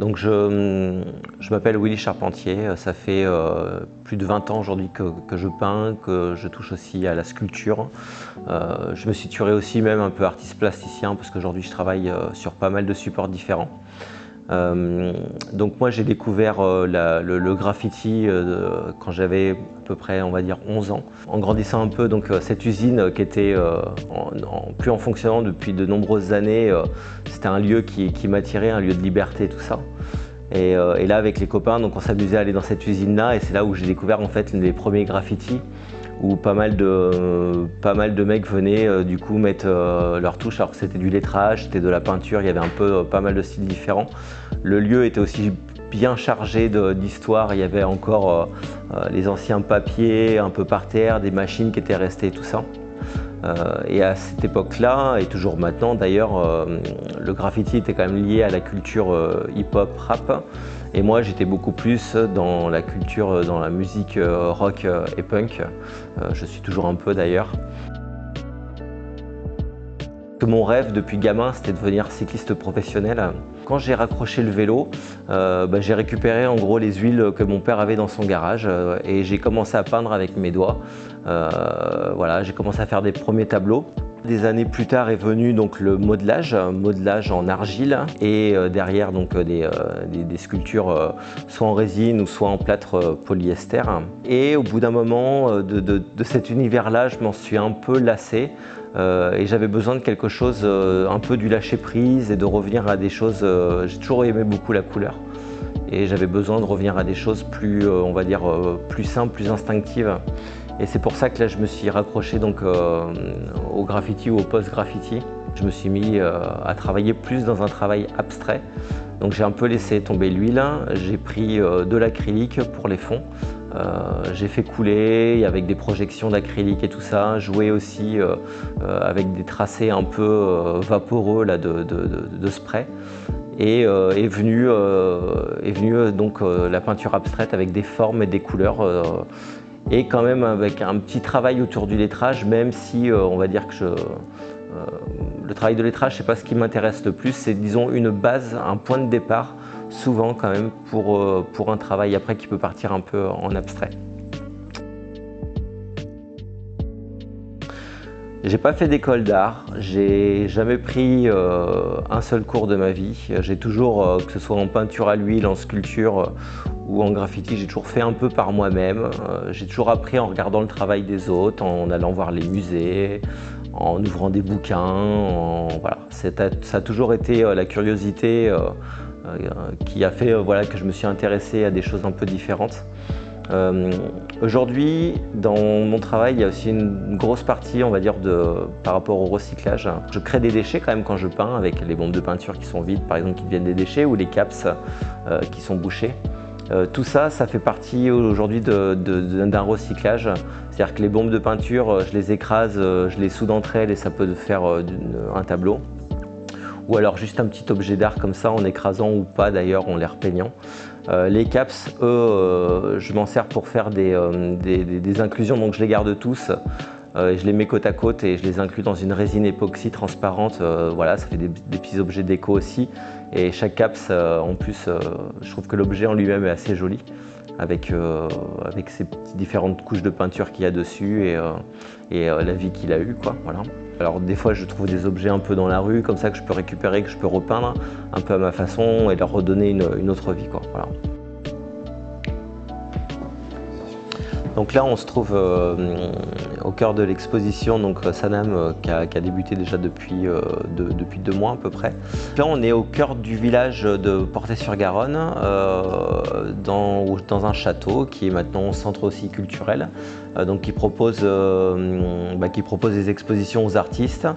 Donc je m'appelle Willy Charpentier, ça fait plus de 20 ans aujourd'hui que je peins, que je touche aussi à la sculpture. Je me situerai aussi même un peu artiste plasticien parce qu'aujourd'hui je travaille sur pas mal de supports différents. Donc moi j'ai découvert le graffiti quand j'avais à peu près on va dire 11 ans. En grandissant un peu, donc cette usine qui était plus en fonctionnant depuis de nombreuses années, c'était un lieu qui m'attirait, un lieu de liberté, tout ça. Et là avec les copains, donc on s'amusait à aller dans cette usine là et c'est là où j'ai découvert en fait les premiers graffitis où pas mal de mecs venaient du coup mettre leur touche. Alors c'était du lettrage, c'était de la peinture, il y avait un peu pas mal de styles différents. Le lieu était aussi bien chargé d'histoire, il y avait encore les anciens papiers un peu par terre, des machines qui étaient restées, tout ça. Et à cette époque-là, et toujours maintenant d'ailleurs, le graffiti était quand même lié à la culture hip-hop, rap. Et moi j'étais beaucoup plus dans la culture, dans la musique rock et punk. Je suis toujours un peu d'ailleurs. Mon rêve depuis gamin, c'était de devenir cycliste professionnel. Quand j'ai raccroché le vélo, j'ai récupéré en gros les huiles que mon père avait dans son garage et j'ai commencé à peindre avec mes doigts. Voilà, j'ai commencé à faire des premiers tableaux. Des années plus tard est venu donc le modelage en argile et derrière donc des sculptures soit en résine ou soit en plâtre polyester. Et au bout d'un moment de cet univers-là, je m'en suis un peu lassé. Et j'avais besoin de quelque chose, un peu du lâcher prise et de revenir à des choses, j'ai toujours aimé beaucoup la couleur et j'avais besoin de revenir à des choses plus, on va dire, plus simples, plus instinctives. Et c'est pour ça que là je me suis raccroché donc au graffiti ou au post-graffiti. Je me suis mis à travailler plus dans un travail abstrait. Donc j'ai un peu laissé tomber l'huile, j'ai pris de l'acrylique pour les fonds. J'ai fait couler avec des projections d'acrylique et tout ça, jouer aussi avec des tracés un peu vaporeux là, de spray. Et est venue donc la peinture abstraite avec des formes et des couleurs et quand même avec un petit travail autour du lettrage, même si on va dire que le travail de lettrage, c'est pas ce qui m'intéresse le plus, c'est disons une base, un point de départ, souvent quand même pour un travail après qui peut partir un peu en abstrait. J'ai pas fait d'école d'art, j'ai jamais pris un seul cours de ma vie. J'ai toujours, que ce soit en peinture à l'huile, en sculpture ou en graffiti, j'ai toujours fait un peu par moi-même. J'ai toujours appris en regardant le travail des autres, en allant voir les musées, en ouvrant des bouquins. Voilà. Ça a toujours été la curiosité qui a fait voilà, que je me suis intéressé à des choses un peu différentes. Aujourd'hui, dans mon travail, il y a aussi une grosse partie, on va dire, par rapport au recyclage. Je crée des déchets quand même quand je peins, avec les bombes de peinture qui sont vides, par exemple, qui deviennent des déchets, ou les caps qui sont bouchés. Tout ça, ça fait partie aujourd'hui d'un recyclage. C'est-à-dire que les bombes de peinture, je les écrase, je les soude entre elles et ça peut faire un tableau. Ou alors juste un petit objet d'art comme ça, en écrasant ou pas d'ailleurs, en les repeignant. Les caps, eux, je m'en sers pour faire des inclusions, donc je les garde tous. Et je les mets côte à côte et je les inclus dans une résine époxy transparente. Voilà, ça fait des petits objets déco aussi. Et chaque caps, en plus, je trouve que l'objet en lui-même est assez joli, avec ces différentes couches de peinture qu'il y a dessus et la vie qu'il a eue, quoi. Voilà. Alors des fois je trouve des objets un peu dans la rue, comme ça que je peux récupérer, que je peux repeindre un peu à ma façon et leur redonner une autre vie, quoi. Voilà. Donc là on se trouve au cœur de l'exposition Sanam qui a débuté déjà depuis 2 mois à peu près. Là on est au cœur du village de Portet-sur-Garonne, dans un château qui est maintenant centre aussi culturel, donc qui propose des expositions aux artistes.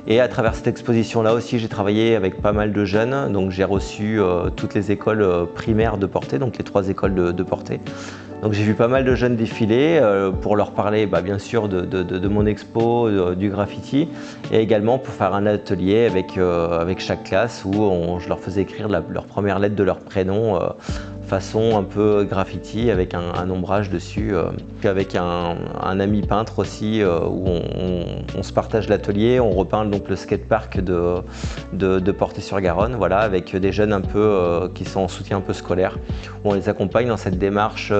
Et à travers cette exposition-là aussi, j'ai travaillé avec pas mal de jeunes. Donc j'ai reçu toutes les écoles primaires de Portet, donc les 3 écoles de Portet. Donc j'ai vu pas mal de jeunes défiler pour leur parler bien sûr de mon expo, du graffiti, et également pour faire un atelier avec chaque classe où je leur faisais écrire leur première lettre de leur prénom façon un peu graffiti avec un ombrage dessus. Avec un ami peintre aussi où on se partage l'atelier, on repeint donc le skatepark de Portet-sur-Garonne, voilà, avec des jeunes un peu qui sont en soutien un peu scolaire, où on les accompagne dans cette démarche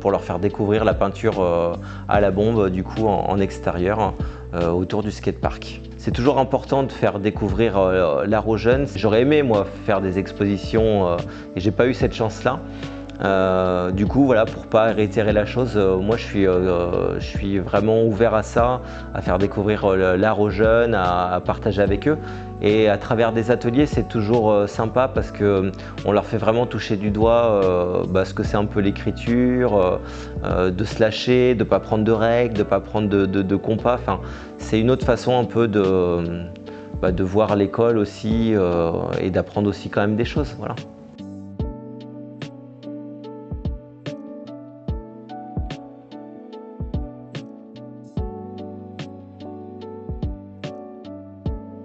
pour leur faire découvrir la peinture à la bombe du coup en extérieur autour du skatepark. C'est toujours important de faire découvrir l'art aux jeunes. J'aurais aimé moi faire des expositions et j'ai pas eu cette chance-là. Du coup, voilà, pour pas réitérer la chose, moi je suis vraiment ouvert à ça, à faire découvrir l'art aux jeunes, à partager avec eux. Et à travers des ateliers, c'est toujours sympa parce que on leur fait vraiment toucher du doigt ce que c'est un peu l'écriture, de se lâcher, de pas prendre de règles, de pas prendre de compas. Enfin, c'est une autre façon un peu de voir l'école aussi et d'apprendre aussi quand même des choses. Voilà.